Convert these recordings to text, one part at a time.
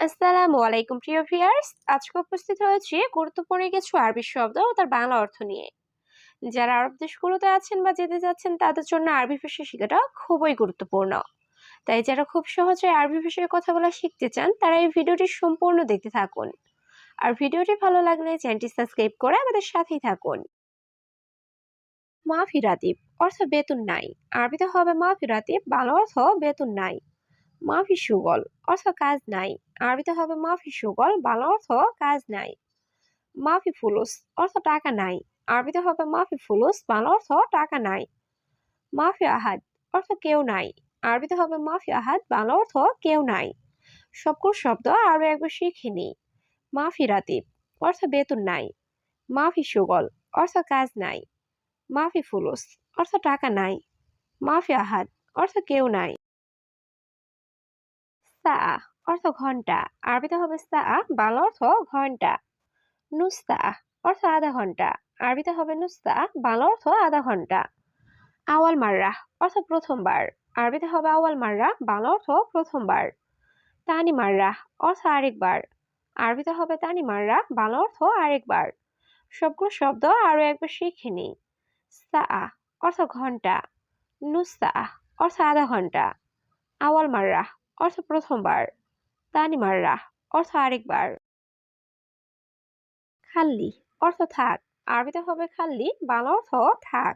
আসসালামু আলাইকুম প্রিয় ভিউয়ার্স। আজকে উপস্থিত হয়েছি গুরুত্বপূর্ণ কিছু আরবি শব্দ ও তার বাংলা অর্থ নিয়ে। যারা আরব দেশগুলোতে আছেন বা যেতে যাচ্ছেন তাদের জন্য আরবি ভাষা শেখাটা খুবই গুরুত্বপূর্ণ। তাই যারা খুব সহজে আরবি ভাষায় কথা বলা শিখতে চান তারা এই ভিডিওটি সম্পূর্ণ দেখতে থাকুন। আর ভিডিওটি ভালো লাগলে চ্যানেলটি সাবস্ক্রাইব করে আমাদের সাথেই থাকুন। মাফি রাতিব অর্থ বেতন নাই। আরবিতে হবে মাফি রাতিব, বাংলা অর্থ বেতন নাই। মাফি সুগল অর্থ কাজ নাই। আরবিতে হবে মাফি সুগল, বাংলা অর্থ কাজ নাই। মাফি ফুলুস অর্থ টাকা নাই। আরবিতে হবে মাফি ফুলুস, বাংলা অর্থ টাকা নাই। মাফি আহাদ অর্থ কেউ নাই। আরবিতে হবে মাফি আহাদ, বাংলা অর্থ কেউ নাই। সবগুলো শব্দ আরো একবার শিখে নিই। মাফি রাতিব অর্থ বেতন নাই। মাফি সুগল অর্থ কাজ নাই। মাফি ফুলুস অর্থ টাকা নাই। মাফি আহাদ অর্থ কেউ নাই। সা অর্থ ঘন্টা। আরবিতে হবে সা, বাংলা অর্থ ঘন্টা। নুসা অর্থ আধা ঘন্টা। আরবিতে হবে নুসা, বাংলা অর্থ আধা ঘন্টা। আওয়াল মাররা অর্থ প্রথমবার। আরবিতে হবে আওয়াল মাররা, বাংলা অর্থ প্রথমবার। তানি মাররা অর্থ আরেকবার। আরবিতে হবে তানি মাররা, বাংলা অর্থ আরেকবার। সবগুলো শব্দ আরো একবার শিখে নিই। সা অর্থ ঘন্টা। নুসা অর্থ আধা ঘন্টা। আওয়াল মাররা অর্থ প্রথমবার। তানি মাররা অর্থ আরেকবার। খাল্লি অর্থ থাক। আরবিতে হবে খাল্লি, বাংলা অর্থ থাক।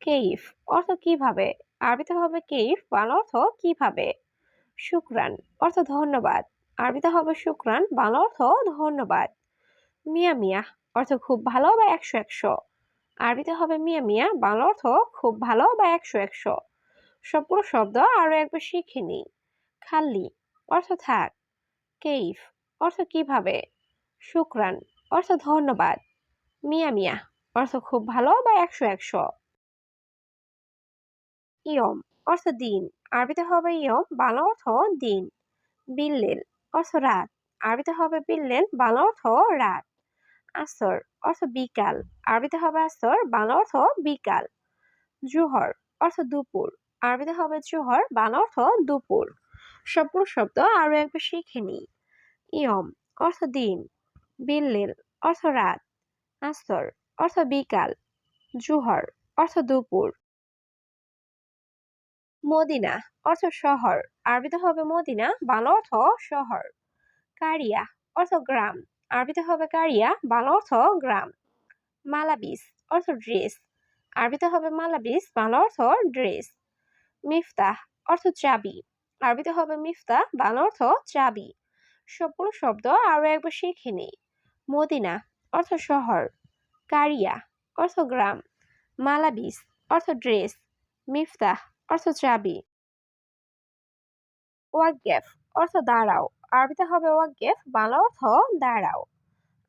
কেইফ অর্থ কিভাবে। আরবিতে হবে কেইফ, বাংলা অর্থ কিভাবে। শুকরান অর্থ ধন্যবাদ। আরবিতে হবে শুকরান, বাংলা অর্থ ধন্যবাদ। মিয়া মিয়া অর্থ খুব ভালো বা একশো একশো। আরবিতে হবে মিয়া মিয়া, বাংলা অর্থ খুব ভালো বা একশো একশো। সবগুলো শব্দ আরো একবার শিখে নিই। খাল্লি অর্থ থাক। কেইফ অর্থ কিভাবে। শুকরান অর্থ ধন্যবাদ। মিয়া মিয়া অর্থ খুব ভালো বা একশো একশো। ইয়ম অর্থ দিন। আরবিতে হবে ইয়ম, বাংলা অর্থ দিন। বিল্লেল অর্থ রাত। আরবিতে হবে বিল্লেল, বাংলা অর্থ রাত। আসর অর্থ বিকাল। আরবিতে হবে আসর, বাংলা অর্থ বিকাল। জুহর অর্থ দুপুর। আরবিতে হবে জুহর, বাংলা অর্থ দুপুর। সবগুলো শব্দ আরো একবার শিখে নিই। ইয়ম অর্থ দিন। বিল্লেল অর্থ রাত। আসর অর্থ বিকাল। জুহর অর্থ দুপুর। মদিনা অর্থ শহর। আরবিতে হবে মদিনা, বাংলা অর্থ শহর। কারিয়া অর্থ গ্রাম। আরবিতে হবে কারিয়া, বাংলা অর্থ গ্রাম। মালাবিস অর্থ ড্রেস। আরবিতে হবে মালাবিস, বাংলা অর্থ ড্রেস। মিফতাহ অর্থ চাবি। আরবিতে হবে মিফতাহ, বাংলা অর্থ চাবি। সবগুলো শব্দ আরো একবার শিখে নিই। মদিনা অর্থ শহর। কারিয়া অর্থ গ্রাম। মালাবিস অর্থ ড্রেস। মিফতাহ অর্থ চাবি। ওয়াকগেফ অর্থ দাঁড়াও। আরবিতে হবে ওয়াকগেফ, বাংলা অর্থ দাঁড়াও।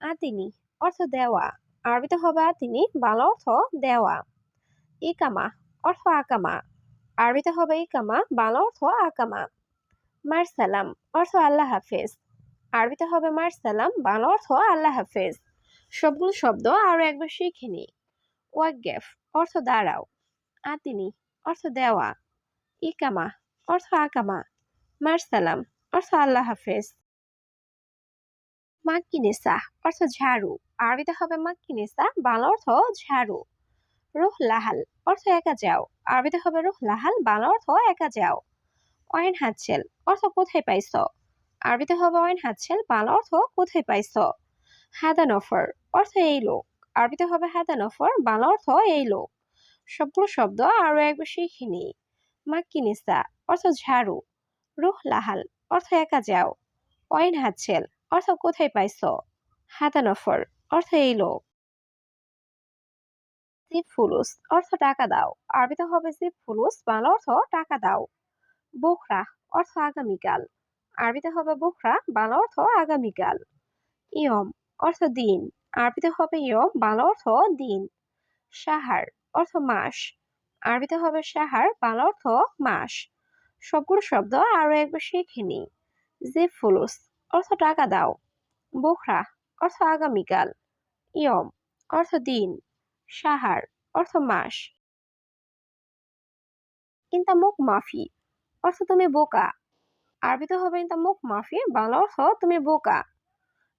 আতিনি অর্থ দেওয়া। আরবিতে হবে আতিনি, বাংলা অর্থ দেওয়া। ইকামা অর্থ আকামা। আরবিতে হবে ইকামা, বাংলা অর্থ আকামা। মারসালাম অর্থ আল্লাহ হাফেজ। আরবিতে হবে মারসালাম, বাংলা অর্থ আল্লাহ হাফেজ। সবগুলো শব্দ আরো একবার শিখে নি। ওয়াকগেফ অর্থ দাঁড়াও। আতিনি অর্থ দেওয়া। ইকামা অর্থ আকামা। মারসালাম অর্থ আল্লাহ হাফেজ। মাক্কিনেসা অর্থ ঝাড়ু। আরবিতে হবে মাক্কিনেসা, বাংলা অর্থ ঝাড়ু। রুহ লাহাল অর্থ একা যাও। আরবিতে হবে রুহ লাহাল, বাংলা অর্থ একা যাও। অয়েন হাতছেল অর্থ কোথায় পাইছ। আরবিতে হবে অয়েন হাতছেল, বাংলা অর্থ কোথায় পাইছ। হাদা নফর অর্থ এই লোক। আরবিতে হবে হাদা নফর, বাংলা অর্থ এই লোক। সবগুলো শব্দ আরো একবার শিখে নিই। মাক্কিনেসা অর্থ ঝাড়ু। রুহ লাহাল অর্থ একা যাও। অয়েন হাতছেল অর্থ কোথায় পাইছ। হাদা নফর অর্থ এই লোক। জিপ ফুলুস অর্থ টাকা দাও। আরবিতে হবে জিপ ফুলুস, বাংলা অর্থ টাকা দাও। বোখরা অর্থ আগামীকাল। আরবিতে হবে বোখরা, বাংলা অর্থ আগামীকাল। ইয়ম অর্থ দিন। আরবিতে হবে ইয়ম, বাংলা অর্থ দিন। সাহার অর্থ মাস। আরবিতে হবে সাহার, বাংলা অর্থ মাস। সবগুলো শব্দ আরো একবার শিখে নিই। জিপ ফুলুস অর্থ টাকা দাও। বোখরা অর্থ আগামীকাল। ইয়ম অর্থ দিন। সাহার অর্থ মাস। কিন্তু মুখ মাফি অর্থ তুমি বোকা। আরবিতে হবে ইনতা মুখ মাফি, বাংলা অর্থ তুমি বোকা।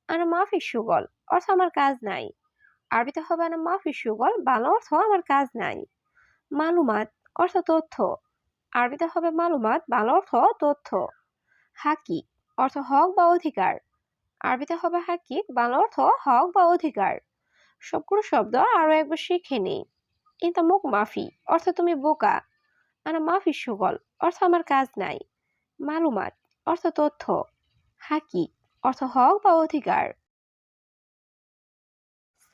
আনা মাফি সুগল, অর্থ আমার কাজ নাই। আরবিতে হবে আনা মাফি সুগল, বাংলা অর্থ আমার কাজ নাই। মালুমাত, অর্থ তথ্য। আরবিতে হবে মালুমাত, বাংলা অর্থ তথ্য। হাকি, অর্থ হক বা অধিকার। আরবিতে হবে হাকিক, বাংলা অর্থ হক বা অধিকার। সবগুলো শব্দ আরো একবার শিখে নিই। ইনতা মুখ মাফি, অর্থ তুমি বোকা। আনা মাফি সুগল, অর্থ আমার কাজ নাই। মালুমাত, অর্থ তথ্য। হাকি, অর্থ হক বা অধিকার।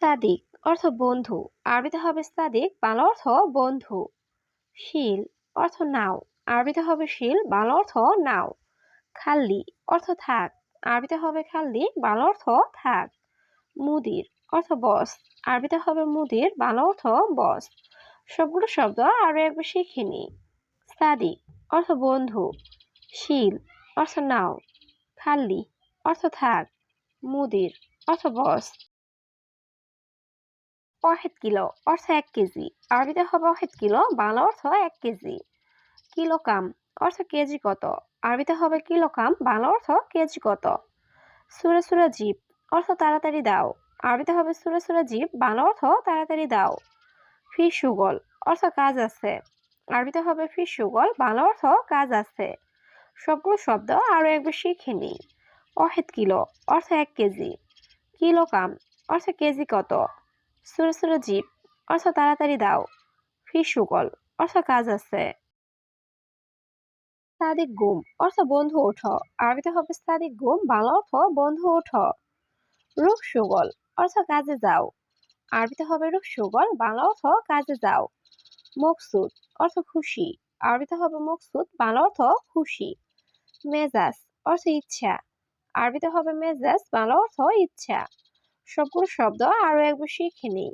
সাদিক, অর্থ বন্ধু। আরবিতে হবে সাদিক, বাংলা অর্থ বন্ধু। শিল, অর্থ নাও। আরবিতে হবে শিল, বাংলা অর্থ নাও। খাল্লি, অর্থ থাক। আরবিতে হবে খাল্লি, বাংলা অর্থ থাক। মুদির, অর্থ বস। আরবিতে হবে মুদির, বাংলা অর্থ বস। সবগুলো শব্দ আরো একবার শিখে নি। সাদিক, অর্থ বন্ধু। শিল, অর্থ নাও। খাল্লি, অর্থ থাক। মুদির, অর্থ বস। ওয়াহেদ কিলো, অর্থ 1 কেজি। আরবিতে হবে ওয়াহেদ কিলো, বাংলা অর্থ 1 কেজি। কিলোগ্রাম, অর্থ কেজি কত। আরবিতে হবে কিলোগ্রাম, বাংলা অর্থ কেজি কত। সুরে সুরে জীব, অর্থ তাড়াতাড়ি দাও। আরবিতে হবে সুরে সুরে জীব, বাংলা অর্থ তাড়াতাড়ি দাও। ফি সুগল, অর্থ কাজ আছে। আরবিতে হবে ফি সুগল, বাংলা অর্থ কাজ আছে। সবগুলো শব্দ আরো একবার শিখে নিই। ওয়াহেদ কিলো, অর্থ 1 কেজি। কিলোগ্রাম, অর্থ কেজি কত। সুরে সুরে জীব, অর্থ তাড়াতাড়ি দাও। ফি সুগল, অর্থ কাজ আছে। সাদিক গুম, অর্থ বন্ধু ওঠো। আরবিতে হবে সাদিক গুম, বাংলা অর্থ বন্ধু ওঠো। রুখ সুগল, অর্থ কাজে যাও। আরবিতে হবে রুখ সুগল, বাংলা অর্থ কাজে যাও। মকসুদ, অর্থ খুশি। আরবিতে হবে মকসুদ, বাংলা অর্থ খুশি। মেজাজ, অর্থ ইচ্ছা। আরবিতে হবে মেজাজ, বাংলা অর্থ ইচ্ছা। সবগুলো শব্দ আরো একবার শিখে নিই।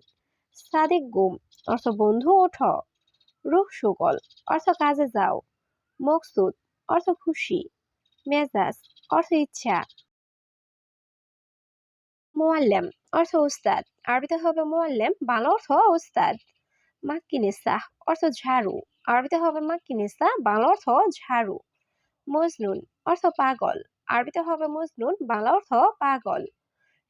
সাদিক গুম, অর্থ বন্ধু ওঠো। রুখ সুগল, অর্থ কাজে যাও। মকসুদ, অর্থ খুশি। মেজাজ, অর্থ ইচ্ছা। মোয়াল্লেম, অর্থ উস্তাদ। আরবিতে হবে মোয়াল্লেম, বাংলা অর্থ উস্তাদ। মাক্কিনেসা, অর্থ ঝাড়ু। আরবিতে হবে মাক্কিনেসা, বাংলা অর্থ ঝাড়ু। মজনুন, অর্থ পাগল। আরবিতে হবে মজনুন, বাংলা অর্থ পাগল।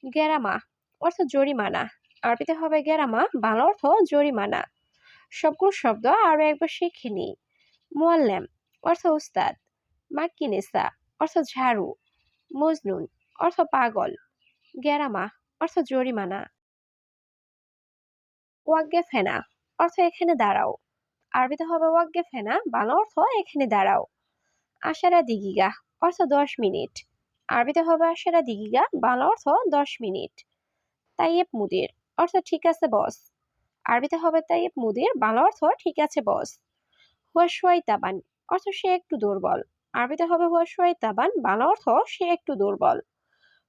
গেরামা, অর্থ জরিমানা। আরবিতে হবে গেরামা, বাংলা অর্থ জরিমানা। সবগুলো শব্দ আরো একবার শিখে নিই। মোয়াল্লেম, অর্থ উস্তাদ। মাক্কিনেসা, অর্থ ঝাড়ু। মজনুন, অর্থ পাগল। গেরামা, অর্থ জরিমানা। ওয়াগ্গে ফেনা, অর্থ এখানে দাঁড়াও। আরবিতে হবে ওয়াগ্গে ফেনা, বাংলা অর্থ এখানে দাঁড়াও। আশারা দিগিগা, অর্থ 10 মিনিট। আরবিতে হবে আশারা দিগিগা, বাংলা অর্থ 10 মিনিট। তাইয়েব মুদির, অর্থ ঠিক আছে বস। আরবিতে হবে তাইয়েব মুদির, বাংলা অর্থ ঠিক আছে বস। হুয়া সোয়াই তাবান, অর্থ সে একটু দুর্বল। আরবিতে হবে হুয়া সোয়াই তাবান, বাংলা অর্থ সে একটু দুর্বল।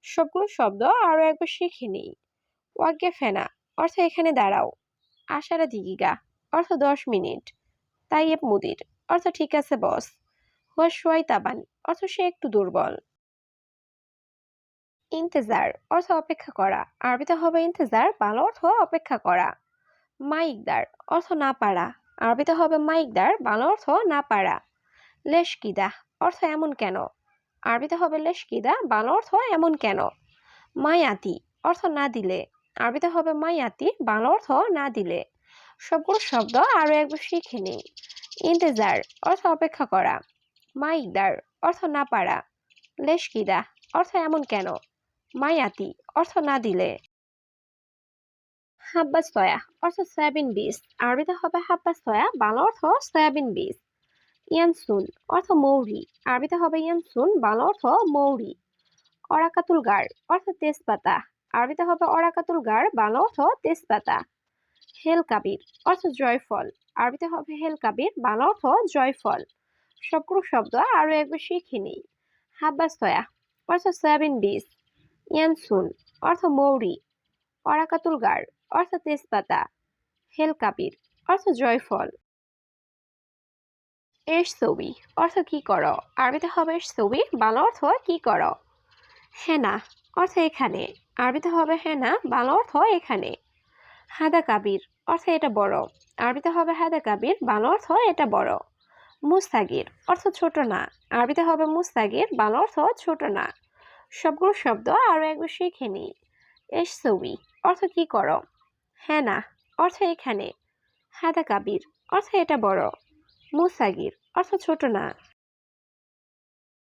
সবগুলো শব্দ আরো একবার শিখে নিই। ওয়াগ্গে ফেনা, অর্থ এখানে দাঁড়াও। আশারা দিগিগা, অর্থ 10 মিনিট। তাইয়েব মুদির, অর্থ ঠিক আছে বস। হুয়া সোয়াই তাবান, অর্থ সে একটু দুর্বল। ইন্তেজার, অর্থ অপেক্ষা করা। আরবিতে হবে ইন্তেজার, বাংলা অর্থ অপেক্ষা করা। মাইকদার, অর্থ না পারা। আরবিতে হবে মাইকদার, বাংলা অর্থ না পারা। লেশকিদা, অর্থ এমন কেন। আরবিতে হবে লেশকিদা, বাংলা অর্থ এমন কেন। মায়াতি, অর্থ না দিলে। আরবিতে হবে মায়াতি, বাংলা অর্থ না দিলে। সবগুলো শব্দ আরো একবার শিখে নিই। ইন্তেজার, অর্থ অপেক্ষা করা। মাইকদার, অর্থ না পারা। লেশকিদা, অর্থ এমন কেন। মায়াতি, অর্থ না দিলে। হাব্বাস সয়া, অর্থ সয়াবিন বীজ। আরবিতে হবে হাব্বাস সয়া, বাংলা অর্থ সয়াবিন বীজ। ইয়ানসুন, অর্থ মৌরি। আরবিতে হবে ইয়ানসুন, বাংলা অর্থ মৌরি। অরাকাতুল গার, অর্থ তেজপাতা। আরবিতে হবে অরাকাতুল গার, বাংলা অর্থ তেজপাতা। হেল কাবির, অর্থ জয়ফল। আরবিতে হবে হেল কাবির, বাংলা অর্থ জয়ফল। সবগুলো শব্দ আরো একবার শিখে নিই। হাব্বাস সয়া, অর্থ সয়াবিন বীজ। ইয়ানসুন, অর্থ মৌরি। অরাকাতুল গার, অর্থ তেজপাতা। হেল কাবির, অর্থ জয়ফল। এর ছবি, অর্থ কি করো। আরবিতে হবে ছবি, বাংলা অর্থ কি করো। হেনা, অর্থ এখানে। আরবিতে হবে হেনা, বাংলা অর্থ এখানে। হাদা কাবির, অর্থ এটা বড়। আরবিতে হবে হাদা কাবির, বাংলা অর্থ এটা বড়। মুস্তাগির অর্থ ছোট না। আরবিতে হবে মুস্তাগির, বাংলা অর্থ ছোট না। সবগুলো শব্দ আরো একবার শিখে নিই। এসসুবি অর্থ কি করো। হেনা অর্থ এখানে। হাদা কাবির অর্থ এটা বড়। মুস্তাগির অর্থ ছোট না।